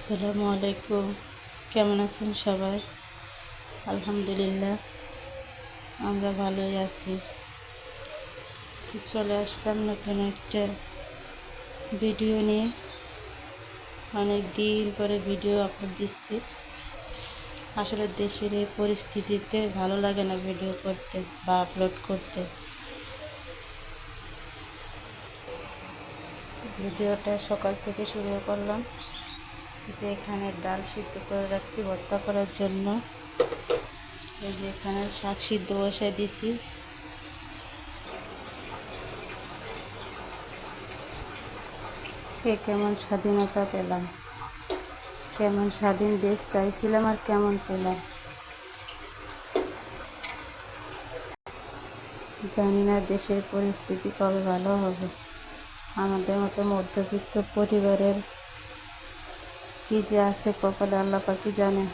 আসসালামু আলাইকুম। কেমন আছেন সবাই? আলহামদুলিল্লাহ, আমরা ভালোই আছি। চলে আসলাম নতুন একটা ভিডিও নিয়ে। অনেক দিন পরে ভিডিও আপলোড দিচ্ছি। আসলে দেশের এই পরিস্থিতিতে ভালো লাগে না ভিডিও করতে বা আপলোড করতে। ভিডিওটা সকাল থেকে শুরু করলাম, যে এখানে ডাল সিদ্ধ করে রাখছি ভর্তা করার জন্য। এই যে এখানে শাক সিদ্ধ বসাই দিছি। কেমন স্বাধীনতা পেলাম, কেমন স্বাধীন দেশ চাইছিলাম আর কেমন পেলাম জানি না। দেশের পরিস্থিতি কবে ভালো হবে। আমাদের মতো মধ্যবিত্ত পরিবারের কি যে আছে কপালে আল্লাহ পাকই জানে।